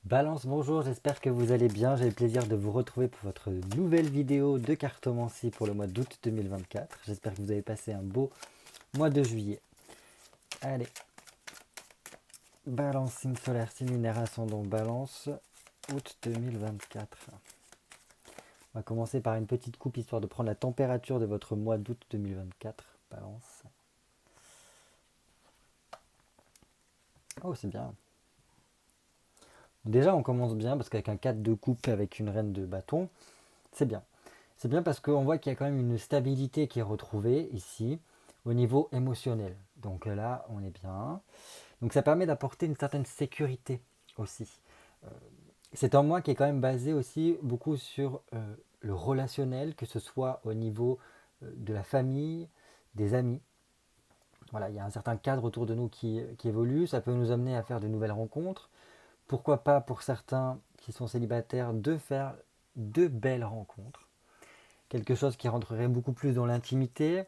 Balance, bonjour, j'espère que vous allez bien. J'ai le plaisir de vous retrouver pour votre nouvelle vidéo de cartomancie pour le mois d'août 2024. J'espère que vous avez passé un beau mois de juillet. Allez, balance, signe solaire, signe lunaire, ascendant, balance, août 2024. On va commencer par une petite coupe histoire de prendre la température de votre mois d'août 2024. Balance. Oh, c'est bien. Déjà, on commence bien parce qu'avec un 4 de coupe avec une reine de bâton, c'est bien. C'est bien parce qu'on voit qu'il y a quand même une stabilité qui est retrouvée ici au niveau émotionnel. Donc là, on est bien. Donc ça permet d'apporter une certaine sécurité aussi. Euh, c'est un mois qui est quand même basé aussi beaucoup sur le relationnel, que ce soit au niveau de la famille, des amis. Voilà, il y a un certain cadre autour de nous qui évolue. Ça peut nous amener à faire de nouvelles rencontres. Pourquoi pas pour certains qui sont célibataires de faire de belles rencontres, quelque chose qui rentrerait beaucoup plus dans l'intimité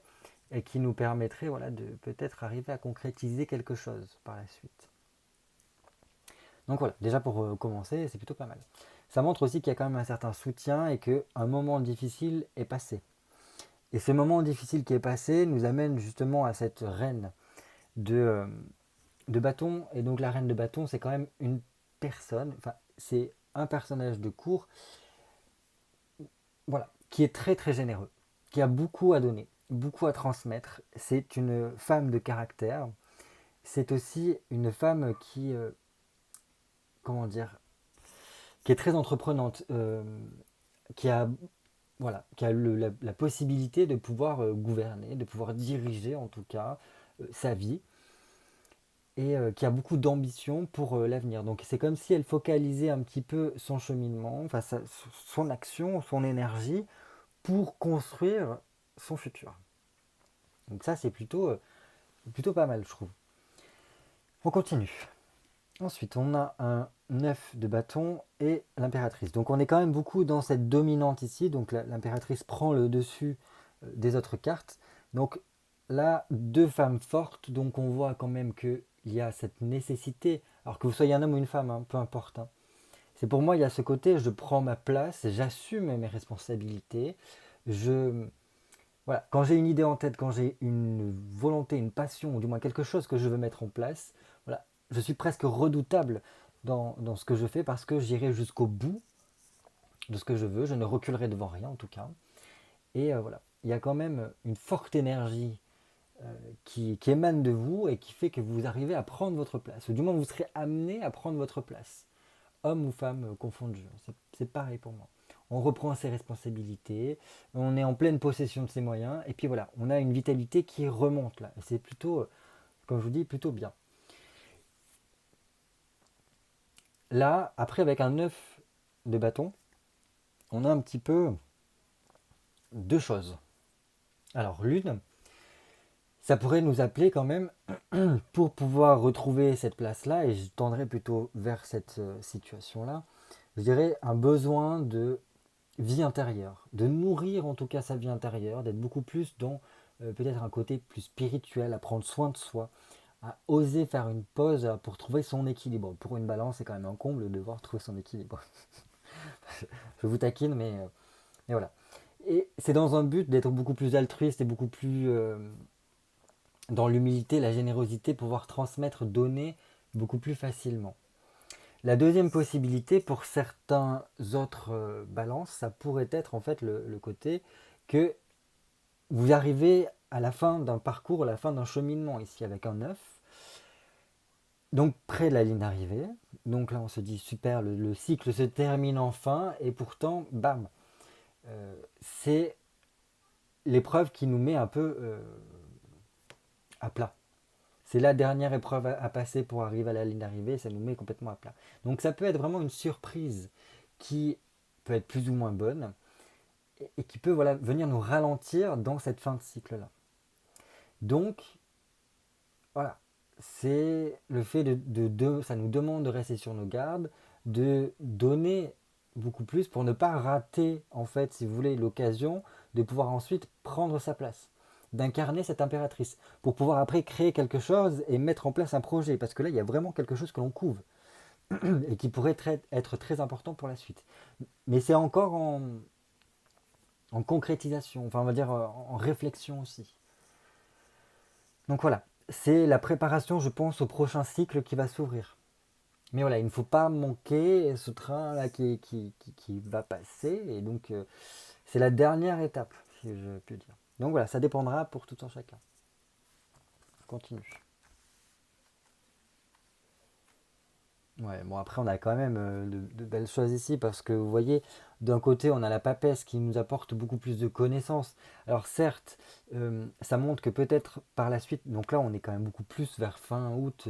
et qui nous permettrait voilà, de peut-être arriver à concrétiser quelque chose par la suite. Donc voilà, déjà pour commencer, c'est plutôt pas mal. Ça montre aussi qu'il y a quand même un certain soutien et qu'un moment difficile est passé. Et ce moment difficile qui est passé nous amène justement à cette reine de, euh, de bâton. Et donc la reine de bâton, c'est quand même une personne, enfin c'est un personnage de cour, voilà, qui est très très généreux, qui a beaucoup à donner, beaucoup à transmettre. C'est une femme de caractère. C'est aussi une femme qui, comment dire, qui est très entreprenante, qui a, voilà, qui a la possibilité de pouvoir gouverner, de pouvoir diriger en tout cas sa vie et qui a beaucoup d'ambition pour l'avenir. Donc c'est comme si elle focalisait un petit peu son cheminement, enfin son action, son énergie pour construire son futur. Donc ça, c'est plutôt pas mal, je trouve. On continue. Ensuite, on a un 9 de bâton et l'impératrice. Donc on est quand même beaucoup dans cette dominante ici. Donc l'impératrice prend le dessus des autres cartes. Donc là, deux femmes fortes. Donc on voit quand même qu'il y a cette nécessité, alors que vous soyez un homme ou une femme, hein, peu importe. Hein. C'est pour moi, il y a ce côté, je prends ma place, j'assume mes responsabilités. Je, Voilà, quand j'ai une idée en tête, quand j'ai une volonté, une passion, ou du moins quelque chose que je veux mettre en place, voilà, je suis presque redoutable dans ce que je fais parce que j'irai jusqu'au bout de ce que je veux, je ne reculerai devant rien en tout cas. Et voilà, il y a quand même une forte énergie qui émane de vous et qui fait que vous arrivez à prendre votre place, ou du moins vous serez amené à prendre votre place, homme ou femme confondus. C'est pareil pour moi. On reprend ses responsabilités, on est en pleine possession de ses moyens, et puis voilà, on a une vitalité qui remonte là. Et c'est plutôt, comme je vous dis, plutôt bien. Là, après, avec un 9 de bâton, on a un petit peu deux choses. Alors, l'une, ça pourrait nous appeler quand même pour pouvoir retrouver cette place-là, et je tendrai plutôt vers cette situation-là, je dirais un besoin de vie intérieure, de nourrir en tout cas sa vie intérieure, d'être beaucoup plus dans peut-être un côté plus spirituel, à prendre soin de soi, à oser faire une pause pour trouver son équilibre. Pour une balance, c'est quand même un comble de devoir trouver son équilibre. Je vous taquine, mais voilà. Et c'est dans un but d'être beaucoup plus altruiste et beaucoup plus dans l'humilité, la générosité, pouvoir transmettre, donner beaucoup plus facilement. La deuxième possibilité pour certains autres balances, ça pourrait être en fait le côté que vous arrivez à la fin d'un parcours, à la fin d'un cheminement ici avec un 9, donc près de la ligne d'arrivée. Donc là on se dit super, le cycle se termine enfin et pourtant, bam, c'est l'épreuve qui nous met un peu à plat. C'est la dernière épreuve à passer pour arriver à la ligne d'arrivée, ça nous met complètement à plat. Donc ça peut être vraiment une surprise qui peut être plus ou moins bonne et qui peut voilà, venir nous ralentir dans cette fin de cycle-là. Donc voilà, c'est le fait ça nous demande de rester sur nos gardes, de donner beaucoup plus pour ne pas rater en fait, si vous voulez, l'occasion de pouvoir ensuite prendre sa place, d'incarner cette impératrice, pour pouvoir après créer quelque chose et mettre en place un projet, parce que là il y a vraiment quelque chose que l'on couvre. et qui pourrait être très important pour la suite. Mais c'est encore en concrétisation, enfin on va dire en réflexion aussi. Donc voilà, c'est la préparation, je pense, au prochain cycle qui va s'ouvrir. Mais voilà, il ne faut pas manquer ce train-là qui va passer, et donc c'est la dernière étape, si je peux dire. Donc voilà, ça dépendra pour tout un chacun. On continue. Ouais, bon après on a quand même de belles choses ici parce que vous voyez, d'un côté on a la papesse qui nous apporte beaucoup plus de connaissances. Alors certes, ça montre que peut-être par la suite, donc là on est quand même beaucoup plus vers fin août,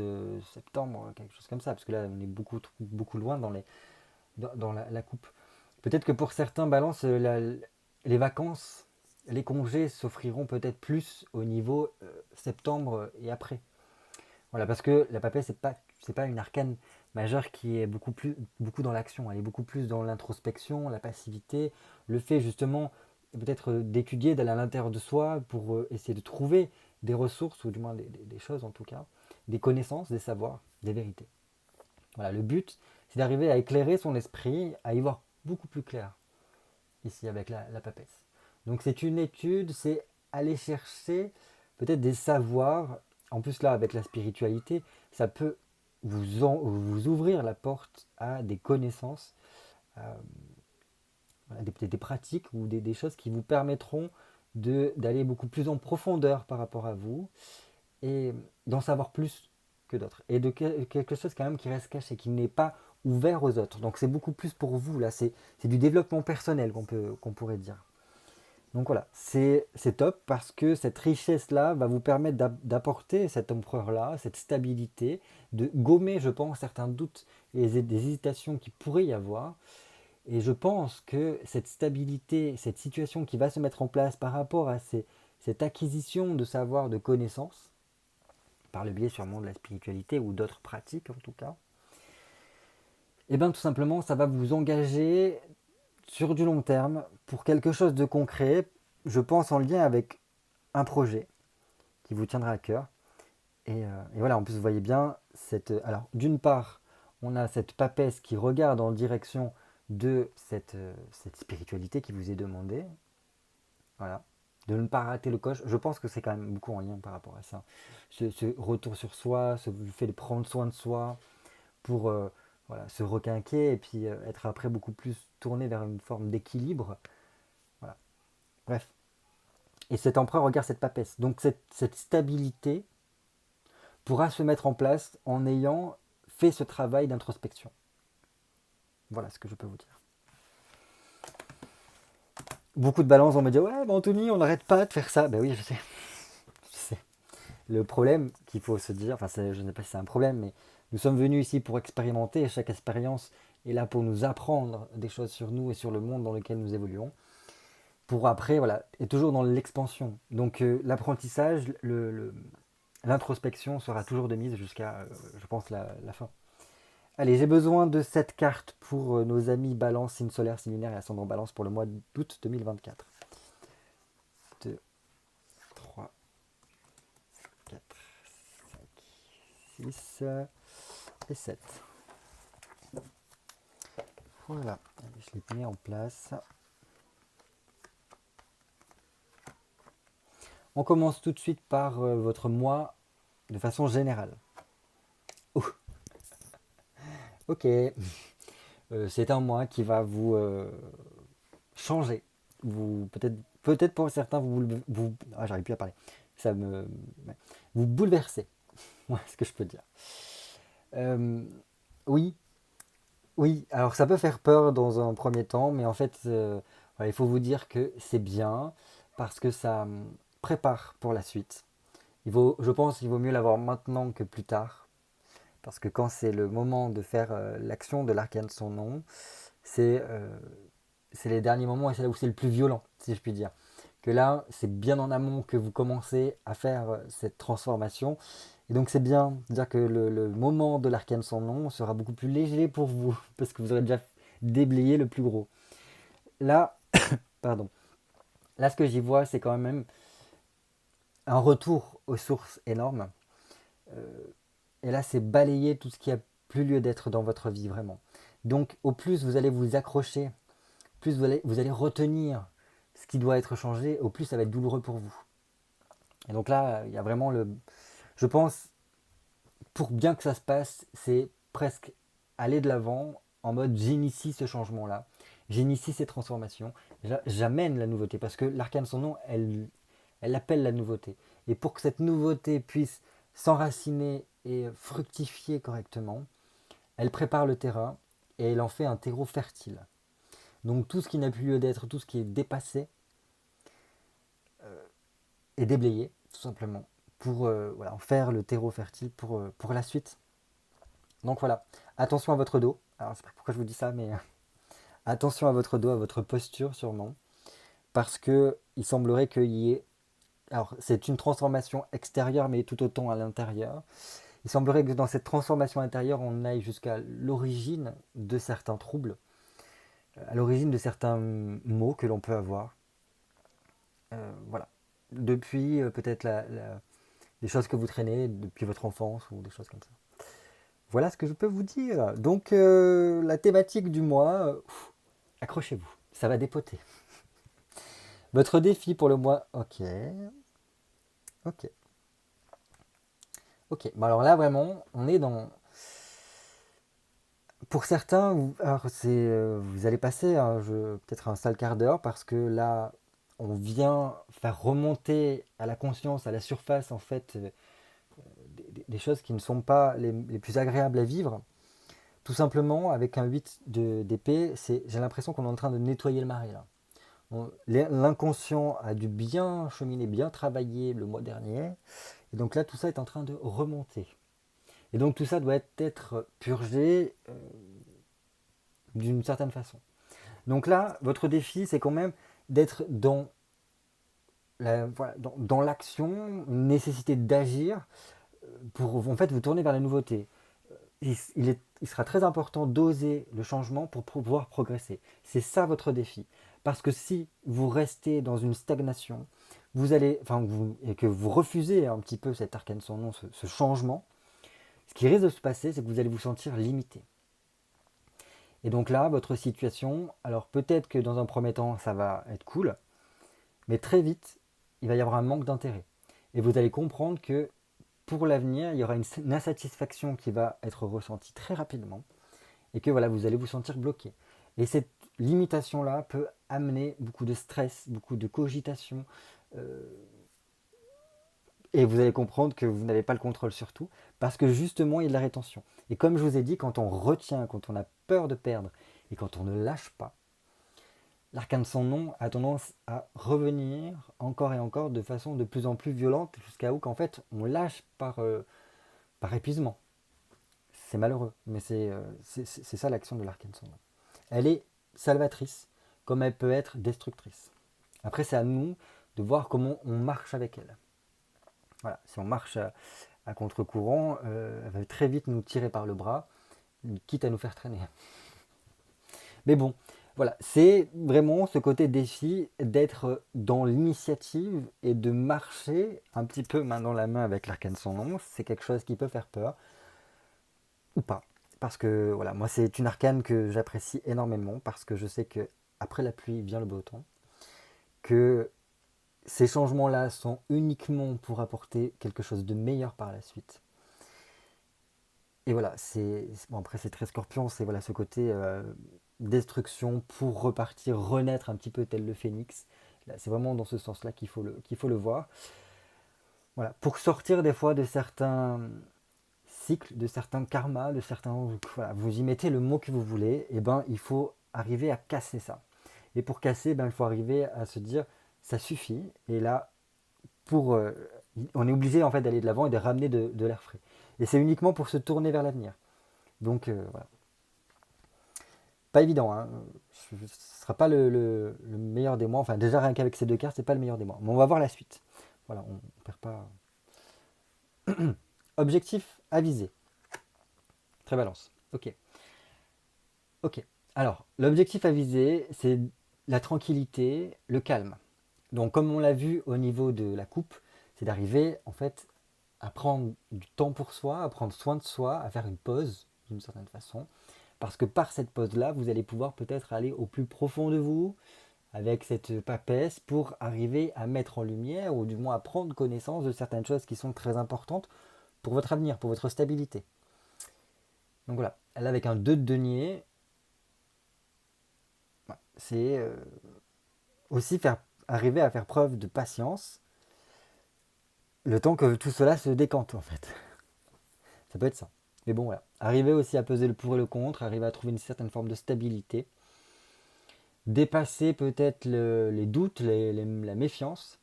septembre, quelque chose comme ça, parce que là on est beaucoup loin dans la coupe. Peut-être que pour certains balances, les vacances, les congés s'offriront peut-être plus au niveau septembre et après. Voilà, parce que la papesse, c'est pas une arcane majeure qui est beaucoup dans l'action. Elle est beaucoup plus dans l'introspection, la passivité, le fait justement peut-être d'étudier, d'aller à l'intérieur de soi pour essayer de trouver des ressources, ou du moins des choses en tout cas, des connaissances, des savoirs, des vérités. Voilà, le but, c'est d'arriver à éclairer son esprit, à y voir beaucoup plus clair, ici avec la papesse. Donc c'est une étude, c'est aller chercher peut-être des savoirs. En plus là, avec la spiritualité, ça peut vous ouvrir la porte à des connaissances, à, voilà, des pratiques ou des choses qui vous permettront d'aller beaucoup plus en profondeur par rapport à vous et d'en savoir plus que d'autres. Et de quelque chose quand même qui reste caché, qui n'est pas ouvert aux autres. Donc c'est beaucoup plus pour vous, là, c'est du développement personnel qu'on pourrait dire. Donc voilà, c'est top parce que cette richesse-là va vous permettre d'apporter cet empereur-là, cette stabilité, de gommer, je pense, certains doutes et des hésitations qui pourraient y avoir. Et je pense que cette stabilité, cette situation qui va se mettre en place par rapport à cette acquisition de savoir, de connaissances, par le biais sûrement de la spiritualité ou d'autres pratiques en tout cas, et bien tout simplement ça va vous engager sur du long terme pour quelque chose de concret, je pense en lien avec un projet qui vous tiendra à cœur. Et voilà, en plus vous voyez bien, alors d'une part, on a cette papesse qui regarde en direction de cette spiritualité qui vous est demandée. Voilà. De ne pas rater le coche. Je pense que c'est quand même beaucoup en lien par rapport à ça. Ce retour sur soi, le fait de prendre soin de soi pour voilà, se requinquer et puis être après beaucoup plus tourné vers une forme d'équilibre. Voilà. Bref. Et cet empereur regarde cette papesse. Donc cette stabilité pourra se mettre en place en ayant fait ce travail d'introspection. Voilà ce que je peux vous dire. Beaucoup de balances vont me dire ouais, bah Anthony, on n'arrête pas de faire ça. Ben oui, je sais. Je sais. Le problème qu'il faut se dire, enfin je ne sais pas si c'est un problème, mais nous sommes venus ici pour expérimenter et chaque expérience est là pour nous apprendre des choses sur nous et sur le monde dans lequel nous évoluons. Pour après, voilà, et toujours dans l'expansion. Donc l'apprentissage, l'introspection sera toujours de mise jusqu'à, je pense, la fin. Allez, j'ai besoin de cette carte pour nos amis Balance, signe solaire, signe lunaire et ascendant Balance pour le mois d'août 2024. 2, 3, 4, 5, 6 et 7. Voilà, allez, je les mets en place. On commence tout de suite par votre mois de façon générale. Ouh. Ok, c'est un mois qui va vous changer. Vous peut-être pour certains j'arrive plus à parler. Ça me ouais. Vous bouleversez. Voilà ce que je peux dire. Euh, oui, oui. Alors ça peut faire peur dans un premier temps, mais en fait, voilà, il faut vous dire que c'est bien parce que ça prépare pour la suite. Je pense qu'il vaut mieux l'avoir maintenant que plus tard. Parce que quand c'est le moment de faire l'action de l'arcane de son nom, c'est les derniers moments et c'est là où c'est le plus violent, si je puis dire. Que là, c'est bien en amont que vous commencez à faire cette transformation. Et donc c'est bien de dire que le moment de l'arcane sans nom sera beaucoup plus léger pour vous, parce que vous aurez déjà déblayé le plus gros. Là, pardon. Là, ce que j'y vois, c'est quand même un retour aux sources énormes. Et là, c'est balayer tout ce qui a plus lieu d'être dans votre vie vraiment. Donc au plus vous allez vous accrocher, plus vous allez retenir ce qui doit être changé, au plus ça va être douloureux pour vous. Et donc là, il y a vraiment je pense, pour bien que ça se passe, c'est presque aller de l'avant en mode j'initie ce changement-là, j'initie ces transformations, j'amène la nouveauté parce que l'arcane son nom, elle appelle la nouveauté. Et pour que cette nouveauté puisse s'enraciner et fructifier correctement, elle prépare le terrain et elle en fait un terreau fertile. Donc tout ce qui n'a plus lieu d'être, tout ce qui est dépassé, est déblayé, tout simplement, pour voilà, en faire le terreau fertile pour la suite. Donc voilà, attention à votre dos. Alors je sais pas pourquoi je vous dis ça, mais attention à votre dos, à votre posture sûrement, parce que il semblerait qu'il y ait, alors c'est une transformation extérieure, mais tout autant à l'intérieur. Il semblerait que dans cette transformation intérieure, on aille jusqu'à l'origine de certains troubles, à l'origine de certains maux que l'on peut avoir. Voilà. Depuis peut-être des choses que vous traînez depuis votre enfance ou des choses comme ça. Voilà ce que je peux vous dire. Donc la thématique du mois, accrochez-vous, ça va dépoter. Votre défi pour le mois, ok, ok, ok. Bon alors là vraiment, on est dans. Pour certains, vous allez passer peut-être un sale quart d'heure parce que là, on vient faire remonter à la conscience, à la surface en fait, des choses qui ne sont pas les plus agréables à vivre. Tout simplement, avec un 8 d'épée, j'ai l'impression qu'on est en train de nettoyer le marais là. L'inconscient a dû bien cheminer, bien travailler le mois dernier. Et donc là, tout ça est en train de remonter. Et donc tout ça doit être purgé d'une certaine façon. Donc là, votre défi, c'est quand même d'être voilà, dans l'action, une nécessité d'agir pour en fait vous tourner vers la nouveauté. Il sera très important d'oser le changement pour pouvoir progresser. C'est ça votre défi. Parce que si vous restez dans une stagnation, et que vous refusez un petit peu cet arcane sans nom, ce changement, ce qui risque de se passer, c'est que vous allez vous sentir limité. Et donc là, votre situation, alors peut-être que dans un premier temps, ça va être cool, mais très vite, il va y avoir un manque d'intérêt. Et vous allez comprendre que pour l'avenir, il y aura une insatisfaction qui va être ressentie très rapidement et que voilà, vous allez vous sentir bloqué. Et cette limitation-là peut amener beaucoup de stress, beaucoup de cogitation, et vous allez comprendre que vous n'avez pas le contrôle sur tout, parce que justement, il y a de la rétention. Et comme je vous ai dit, quand on retient, quand on a peur de perdre, et quand on ne lâche pas, l'arcane sans nom a tendance à revenir encore et encore de façon de plus en plus violente, jusqu'à où qu'en fait, on lâche par épuisement. C'est malheureux, mais c'est ça l'action de l'arcane sans nom. Elle est salvatrice, comme elle peut être destructrice. Après, c'est à nous de voir comment on marche avec elle. Voilà, si on marche à contre-courant, elle va très vite nous tirer par le bras, quitte à nous faire traîner. Mais bon, voilà, c'est vraiment ce côté défi d'être dans l'initiative et de marcher un petit peu main dans la main avec l'arcane sans nom. C'est quelque chose qui peut faire peur, ou pas. Parce que voilà, moi c'est une arcane que j'apprécie énormément, parce que je sais que après la pluie vient le beau temps, que ces changements-là sont uniquement pour apporter quelque chose de meilleur par la suite. Et voilà, bon, après c'est très scorpion, c'est voilà ce côté destruction pour repartir, renaître un petit peu tel le phénix. Là, c'est vraiment dans ce sens-là qu'il faut le voir. Voilà, pour sortir des fois de certains cycles, de certains karmas, de certains, voilà, vous y mettez le mot que vous voulez, et ben il faut arriver à casser ça. Et pour casser, ben il faut arriver à se dire ça suffit. Et là, on est obligé en fait d'aller de l'avant et de ramener de l'air frais. Et c'est uniquement pour se tourner vers l'avenir. Donc voilà. Pas évident, hein. Ce ne sera pas le meilleur des mois. Enfin, déjà rien qu'avec ces deux cartes, c'est pas le meilleur des mois. Mais on va voir la suite. Voilà, on ne perd pas. Objectif avisé. Très balance. Ok. Ok. Alors, l'objectif avisé, c'est la tranquillité, le calme. Donc, comme on l'a vu au niveau de la coupe, c'est d'arriver en fait à prendre du temps pour soi, à prendre soin de soi, à faire une pause, d'une certaine façon. Parce que par cette pause-là, vous allez pouvoir peut-être aller au plus profond de vous, avec cette papesse, pour arriver à mettre en lumière, ou du moins à prendre connaissance de certaines choses qui sont très importantes pour votre avenir, pour votre stabilité. Donc voilà, là avec un 2 de denier, c'est aussi arriver à faire preuve de patience, le temps que tout cela se décante en fait. Ça peut être ça. Mais bon voilà, arriver aussi à peser le pour et le contre, arriver à trouver une certaine forme de stabilité, dépasser peut-être les doutes, la méfiance.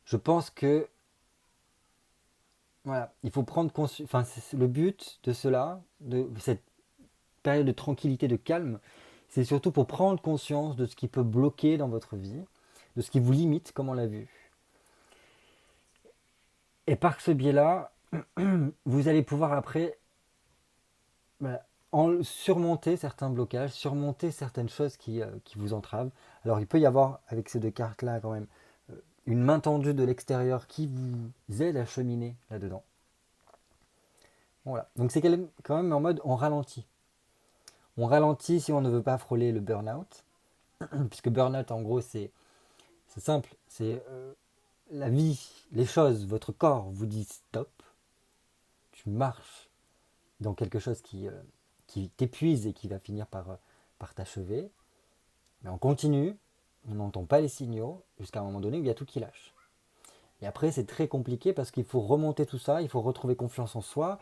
Je pense que voilà, il faut prendre conscience. Enfin, c'est le but de cela, de cette période de tranquillité, de calme, c'est surtout pour prendre conscience de ce qui peut bloquer dans votre vie, de ce qui vous limite, comme on l'a vu. Et par ce biais-là, vous allez pouvoir après voilà, surmonter certains blocages, surmonter certaines choses qui vous entravent. Alors il peut y avoir, avec ces deux cartes-là, quand même, une main tendue de l'extérieur qui vous aide à cheminer là-dedans. Voilà. Donc c'est quand même en mode on ralentit. On ralentit si on ne veut pas frôler le burn-out. Puisque burn-out, en gros, c'est simple. C'est la vie, les choses, votre corps vous dit stop. Tu marches dans quelque chose qui t'épuise et qui va finir par t'achever. Mais on continue, on n'entend pas les signaux jusqu'à un moment donné où il y a tout qui lâche. Et après, c'est très compliqué parce qu'il faut remonter tout ça, il faut retrouver confiance en soi.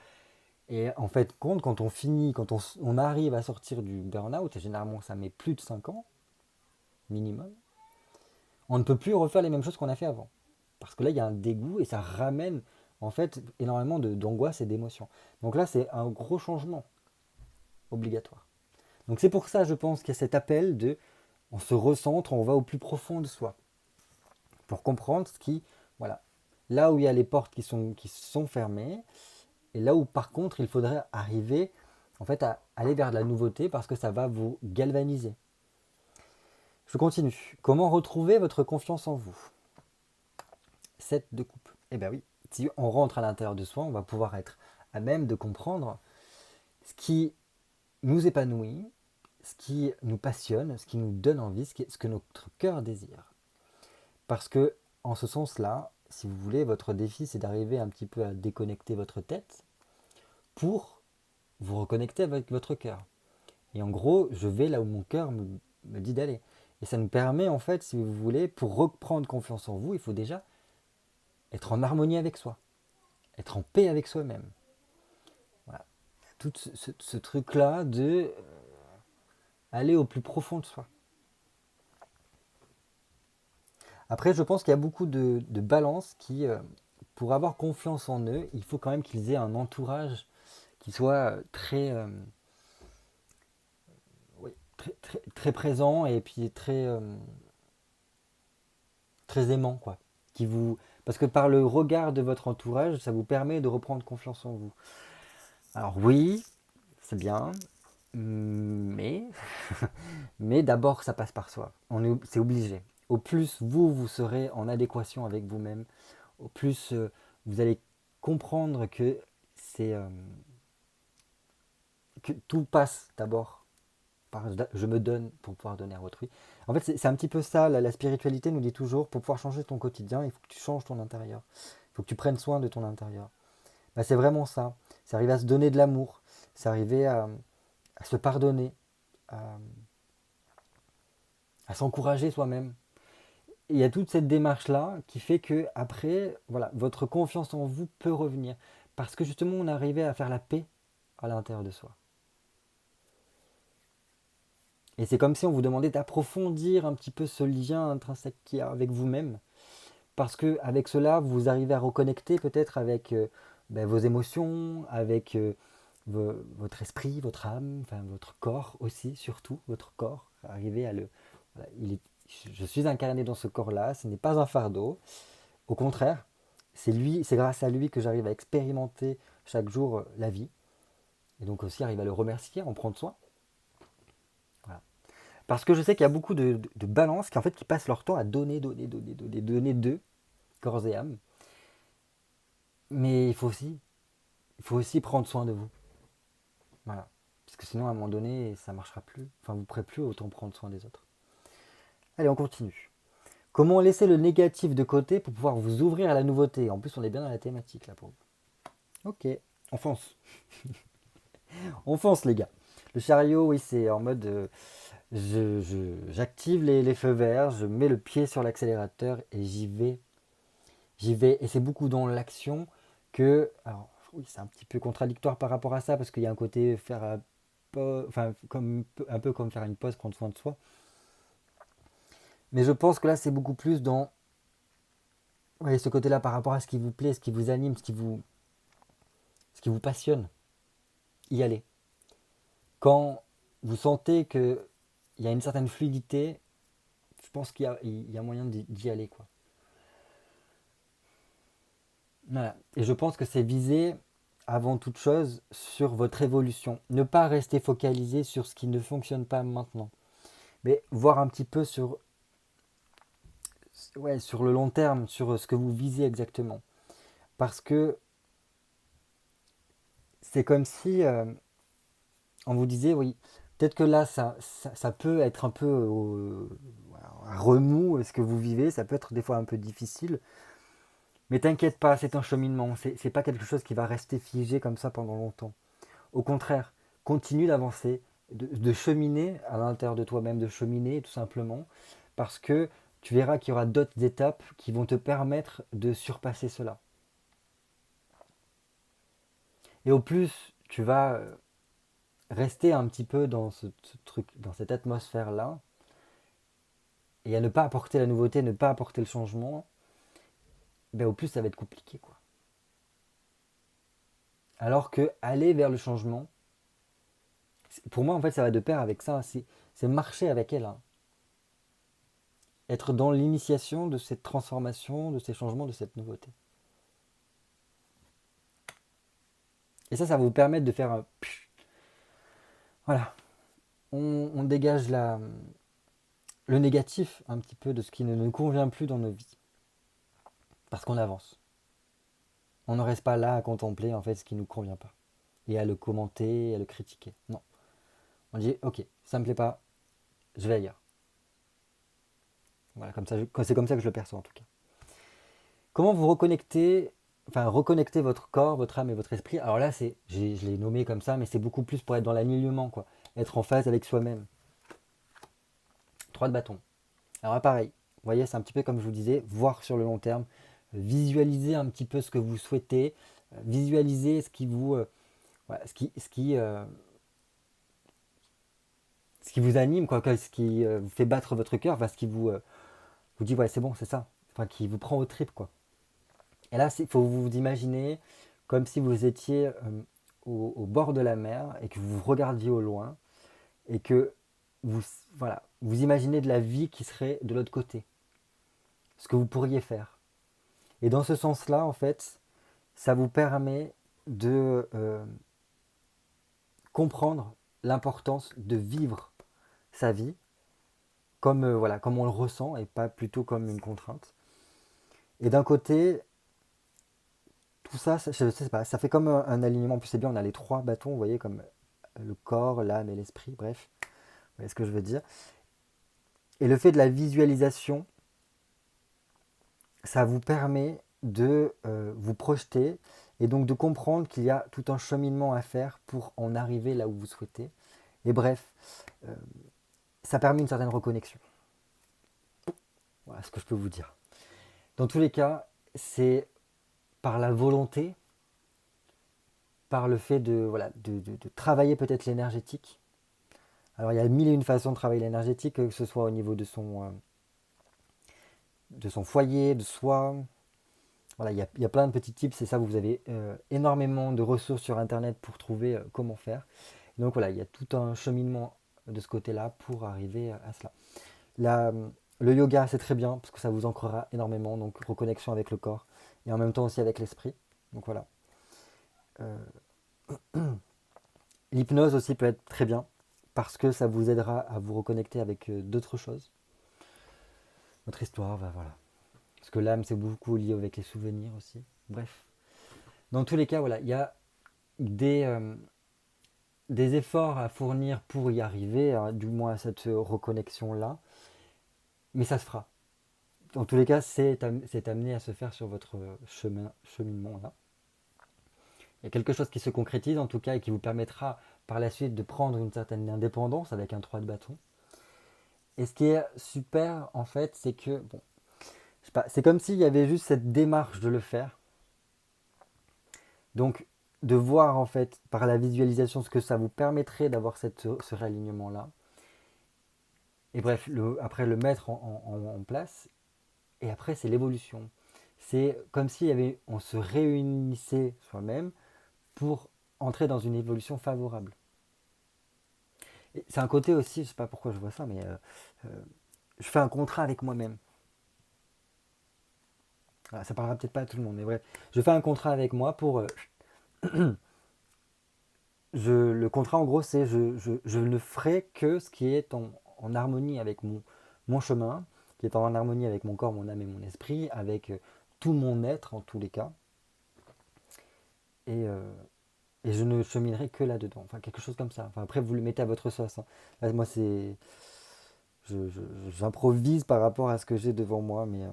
Et en fait, quand on finit, quand on arrive à sortir du burn-out, et généralement ça met plus de 5 ans, minimum, on ne peut plus refaire les mêmes choses qu'on a fait avant. Parce que là, il y a un dégoût et ça ramène en fait énormément d'angoisse et d'émotions. Donc là, c'est un gros changement obligatoire. Donc c'est pour ça, je pense, qu'il y a cet appel de on se recentre, on va au plus profond de soi. Pour comprendre ce qui, voilà, là où il y a les portes qui sont fermées, et là où par contre il faudrait arriver en fait à aller vers de la nouveauté parce que ça va vous galvaniser. Je continue. Comment retrouver votre confiance en vous? 7 de coupe. Eh bien oui, si on rentre à l'intérieur de soi, on va pouvoir être à même de comprendre ce qui nous épanouit, ce qui nous passionne, ce qui nous donne envie, ce que notre cœur désire. Parce que, en ce sens-là, si vous voulez, votre défi, c'est d'arriver un petit peu à déconnecter votre tête pour vous reconnecter avec votre cœur. Et en gros, je vais là où mon cœur me dit d'aller. Et ça nous permet, en fait, si vous voulez, pour reprendre confiance en vous, il faut déjà être en harmonie avec soi, être en paix avec soi-même. Voilà. Tout ce truc-là de aller au plus profond de soi. Après, je pense qu'il y a beaucoup de balances qui, pour avoir confiance en eux, il faut quand même qu'ils aient un entourage qui soit oui, très présent et puis très aimant, quoi. Parce que par le regard de votre entourage, ça vous permet de reprendre confiance en vous. Alors oui, c'est bien, mais, mais d'abord, ça passe par soi. C'est obligé. Au plus vous serez en adéquation avec vous-même, au plus vous allez comprendre c'est, euh, que tout passe d'abord par je me donne pour pouvoir donner à autrui. En fait, c'est un petit peu ça, la spiritualité nous dit toujours, pour pouvoir changer ton quotidien, il faut que tu changes ton intérieur. Il faut que tu prennes soin de ton intérieur. Bah, c'est vraiment ça. C'est arriver à se donner de l'amour. C'est arriver à se pardonner, à, à s'encourager soi-même. Et il y a toute cette démarche-là qui fait que après, voilà, votre confiance en vous peut revenir. Parce que justement, on est arrivé à faire la paix à l'intérieur de soi. Et c'est comme si on vous demandait d'approfondir un petit peu ce lien intrinsèque qu'il y a avec vous-même. Parce que avec cela, vous arrivez à reconnecter peut-être avec vos émotions, avec votre esprit, votre âme, enfin votre corps aussi, surtout votre corps. Arriver à le... Voilà, je suis incarné dans ce corps-là, ce n'est pas un fardeau. Au contraire, c'est grâce à lui que j'arrive à expérimenter chaque jour la vie. Et donc aussi arriver à le remercier, en prendre soin. Voilà. Parce que je sais qu'il y a beaucoup de balances qui passent leur temps à donner d'eux, corps et âme. Mais il faut aussi prendre soin de vous. Voilà. Parce que sinon, à un moment donné, ça ne marchera plus. Enfin, vous ne pourrez plus autant prendre soin des autres. Allez, on continue. Comment laisser le négatif de côté pour pouvoir vous ouvrir à la nouveauté? En plus, on est bien dans la thématique là pour vous. Ok, on fonce. On fonce, les gars. Le chariot, oui, c'est en mode j'active les feux verts, je mets le pied sur l'accélérateur et j'y vais. J'y vais. Et c'est beaucoup dans l'action que. Alors, oui, c'est un petit peu contradictoire par rapport à ça parce qu'il y a un côté faire enfin, un peu comme faire une pause, prendre soin de soi. Mais je pense que là, c'est beaucoup plus dans ouais, ce côté-là par rapport à ce qui vous plaît, ce qui vous anime, ce qui vous passionne. Y aller. Quand vous sentez qu'il y a une certaine fluidité, je pense qu'il y a moyen d'y aller, quoi. Voilà. Et je pense que c'est viser avant toute chose sur votre évolution. Ne pas rester focalisé sur ce qui ne fonctionne pas maintenant, mais voir un petit peu sur, ouais, sur le long terme, sur ce que vous visez exactement. Parce que c'est comme si on vous disait, oui, peut-être que là, ça peut être un peu à remous ce que vous vivez, ça peut être des fois un peu difficile, mais t'inquiète pas, c'est un cheminement, c'est pas quelque chose qui va rester figé comme ça pendant longtemps. Au contraire, continue d'avancer, de cheminer à l'intérieur de toi-même, de cheminer tout simplement, parce que tu verras qu'il y aura d'autres étapes qui vont te permettre de surpasser cela. Et au plus, tu vas rester un petit peu dans ce truc, dans cette atmosphère-là, et à ne pas apporter la nouveauté, ne pas apporter le changement, ben au plus ça va être compliqué, quoi. Alors que aller vers le changement, pour moi en fait ça va de pair avec ça, c'est marcher avec elle, hein. Être dans l'initiation de cette transformation, de ces changements, de cette nouveauté. Et ça va vous permettre de faire un... Voilà, on dégage le négatif un petit peu de ce qui ne nous convient plus dans nos vies. Parce qu'on avance. On ne reste pas là à contempler en fait ce qui ne nous convient pas. Et à le commenter, et à le critiquer. Non. On dit, ok, ça me plaît pas, je vais ailleurs. Voilà, comme ça, c'est comme ça que je le perçois en tout cas. Comment vous reconnecter, enfin reconnecter votre corps, votre âme et votre esprit? Alors là, je l'ai nommé comme ça, mais c'est beaucoup plus pour être dans l'alignement, quoi. Être en phase avec soi-même. 3 de bâton. Alors là, pareil, vous voyez, c'est un petit peu comme je vous disais, voir sur le long terme, visualiser un petit peu ce que vous souhaitez, visualiser ce qui vous, voilà, ce qui vous anime, quoi, ce qui vous fait battre votre cœur, enfin, ce qui vous dit, ouais, c'est bon, c'est ça, enfin, qui vous prend au trip, quoi. Et là, il faut vous imaginer comme si vous étiez au bord de la mer et que vous regardiez au loin et que vous, voilà, vous imaginez de la vie qui serait de l'autre côté, ce que vous pourriez faire. Et dans ce sens-là, en fait, ça vous permet de comprendre l'importance de vivre sa vie comme, voilà, comme on le ressent et pas plutôt comme une contrainte. Et d'un côté, tout ça, je sais pas, ça fait comme un alignement. En plus, c'est bien, on a les 3 bâtons, vous voyez, comme le corps, l'âme et l'esprit, bref, vous voyez ce que je veux dire. Et le fait de la visualisation, ça vous permet de vous projeter et donc de comprendre qu'il y a tout un cheminement à faire pour en arriver là où vous souhaitez. Et bref, euh, ça permet une certaine reconnexion. Voilà ce que je peux vous dire. Dans tous les cas, c'est par la volonté, par le fait de, voilà, de travailler peut-être l'énergétique. Alors il y a mille et une façons de travailler l'énergétique, que ce soit au niveau de son foyer, de soi. Voilà, il y a plein de petits tips et ça, vous avez énormément de ressources sur Internet pour trouver comment faire. Donc voilà, il y a tout un cheminement de ce côté-là pour arriver à cela. La, le yoga, c'est très bien parce que ça vous ancrera énormément, donc reconnexion avec le corps et en même temps aussi avec l'esprit. Donc voilà. Euh, L'hypnose aussi peut être très bien parce que ça vous aidera à vous reconnecter avec d'autres choses. Votre histoire, bah, voilà. Parce que l'âme, c'est beaucoup lié avec les souvenirs aussi. Bref. Dans tous les cas, voilà, il y a des, des efforts à fournir pour y arriver, hein, du moins à cette reconnexion-là, mais ça se fera. En tous les cas, c'est amené à se faire sur votre cheminement là. Il y a quelque chose qui se concrétise en tout cas et qui vous permettra par la suite de prendre une certaine indépendance avec un 3 de bâton. Et ce qui est super en fait, c'est que, bon, je sais pas, c'est comme s'il y avait juste cette démarche de le faire. Donc, de voir en fait par la visualisation ce que ça vous permettrait d'avoir ce réalignement-là. Et bref, après le mettre en place. Et après, c'est l'évolution. C'est comme si on se réunissait soi-même pour entrer dans une évolution favorable. Et c'est un côté aussi, je ne sais pas pourquoi je vois ça, mais euh, je fais un contrat avec moi-même. Voilà, ça parlera peut-être pas à tout le monde, mais bref, je fais un contrat avec moi pour. Le contrat, en gros, c'est je ne ferai que ce qui est en harmonie avec mon chemin, qui est en harmonie avec mon corps, mon âme et mon esprit, avec tout mon être en tous les cas. Et, euh, et je ne cheminerai que là-dedans. Enfin, quelque chose comme ça. Enfin, après, vous le mettez à votre sauce, hein. Là, moi, j'improvise par rapport à ce que j'ai devant moi, mais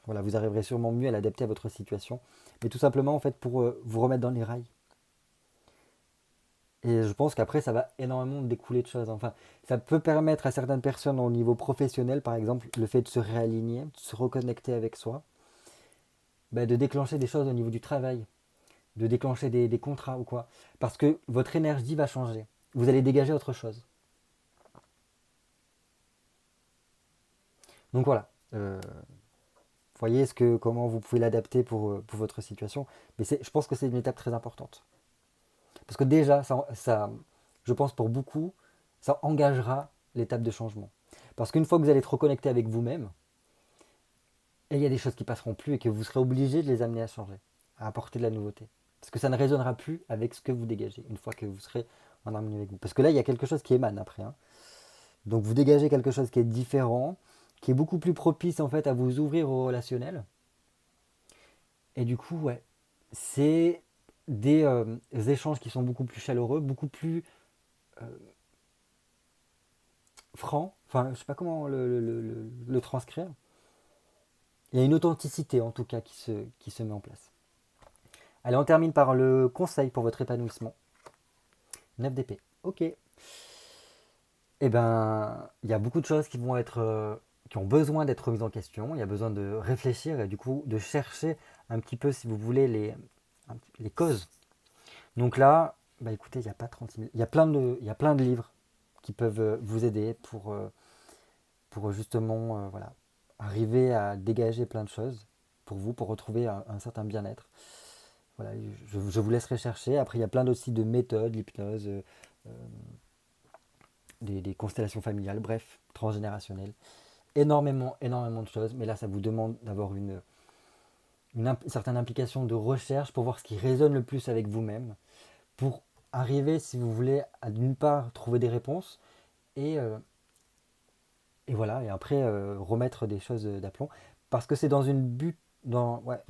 voilà, vous arriverez sûrement mieux à l'adapter à votre situation. Mais tout simplement, en fait, pour vous remettre dans les rails. Et je pense qu'après, ça va énormément découler de choses. Enfin, ça peut permettre à certaines personnes au niveau professionnel, par exemple, le fait de se réaligner, de se reconnecter avec soi, bah, de déclencher des choses au niveau du travail, de déclencher des contrats ou quoi. Parce que votre énergie va changer. Vous allez dégager autre chose. Donc voilà. Voyez comment vous pouvez l'adapter pour votre situation. Mais je pense que c'est une étape très importante. Parce que déjà, je pense pour beaucoup, ça engagera l'étape de changement. Parce qu'une fois que vous allez être reconnecté avec vous-même, et il y a des choses qui passeront plus et que vous serez obligé de les amener à changer, à apporter de la nouveauté. Parce que ça ne résonnera plus avec ce que vous dégagez, une fois que vous serez en harmonie avec vous. Parce que là, il y a quelque chose qui émane après, hein. Donc vous dégagez quelque chose qui est différent, qui est beaucoup plus propice en fait à vous ouvrir au relationnel. Et du coup, ouais, c'est des échanges qui sont beaucoup plus chaleureux, beaucoup plus euh, francs. Enfin, je sais pas comment le transcrire. Il y a une authenticité en tout cas qui se met en place. Allez, on termine par le conseil pour votre épanouissement. 9 d'épée. Ok. Eh ben, il y a beaucoup de choses qui ont besoin d'être mises en question. Il y a besoin de réfléchir et du coup de chercher un petit peu, si vous voulez, les causes. Donc là, bah écoutez, il n'y a pas 36 000. Il y a plein de livres qui peuvent vous aider pour justement voilà, arriver à dégager plein de choses pour vous, pour retrouver un certain bien-être. Voilà, je vous laisserai chercher. Après, il y a plein aussi de méthodes, l'hypnose, des constellations familiales, bref, transgénérationnelles. Énormément, énormément de choses. Mais là, ça vous demande d'avoir une certaine implication de recherche pour voir ce qui résonne le plus avec vous-même. Pour arriver, si vous voulez, à d'une part trouver des réponses et, euh, et voilà, et après remettre des choses d'aplomb. Parce que c'est dans une but, ouais,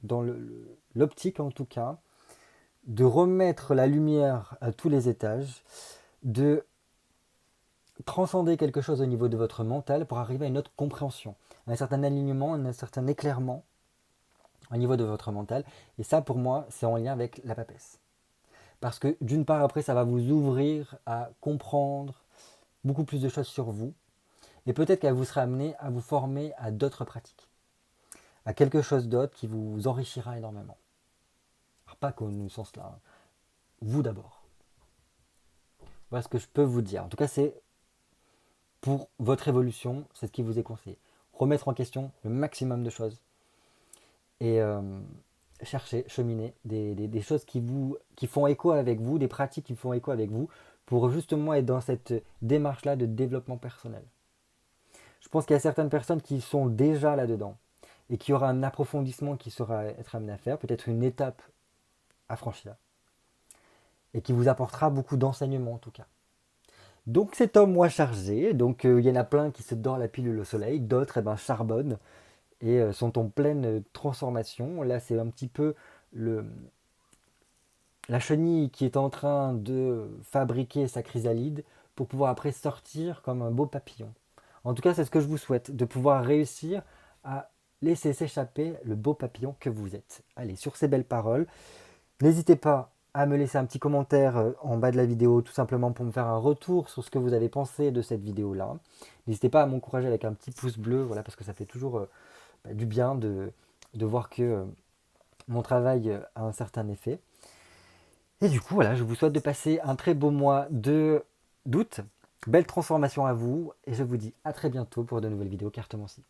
dans l'optique en tout cas, de remettre la lumière à tous les étages, de transcender quelque chose au niveau de votre mental pour arriver à une autre compréhension, à un certain alignement, un certain éclairement au niveau de votre mental. Et ça, pour moi, c'est en lien avec la papesse. Parce que d'une part, après, ça va vous ouvrir à comprendre beaucoup plus de choses sur vous. Et peut-être qu'elle vous sera amené à vous former à d'autres pratiques, à quelque chose d'autre qui vous enrichira énormément. Alors, pas qu'au sens là, hein. Vous d'abord. Voilà ce que je peux vous dire. En tout cas, c'est pour votre évolution, c'est ce qui vous est conseillé. Remettre en question le maximum de choses et chercher, cheminer des choses qui font écho avec vous, des pratiques qui font écho avec vous, pour justement être dans cette démarche-là de développement personnel. Je pense qu'il y a certaines personnes qui sont déjà là-dedans et qui aura un approfondissement qui sera être amené à faire, peut-être une étape à franchir, et qui vous apportera beaucoup d'enseignements en tout cas. Donc c'est un mois chargé, donc il y en a plein qui se dorent la pilule au soleil, d'autres charbonnent et sont en pleine transformation. Là c'est un petit peu le, la chenille qui est en train de fabriquer sa chrysalide pour pouvoir après sortir comme un beau papillon. En tout cas, c'est ce que je vous souhaite, de pouvoir réussir à laisser s'échapper le beau papillon que vous êtes. Allez, sur ces belles paroles, n'hésitez pas à me laisser un petit commentaire en bas de la vidéo, tout simplement pour me faire un retour sur ce que vous avez pensé de cette vidéo-là. N'hésitez pas à m'encourager avec un petit pouce bleu, voilà, parce que ça fait toujours du bien de voir que mon travail a un certain effet. Et du coup, voilà, je vous souhaite de passer un très beau mois d'août. Belle transformation à vous, et je vous dis à très bientôt pour de nouvelles vidéos cartomancie.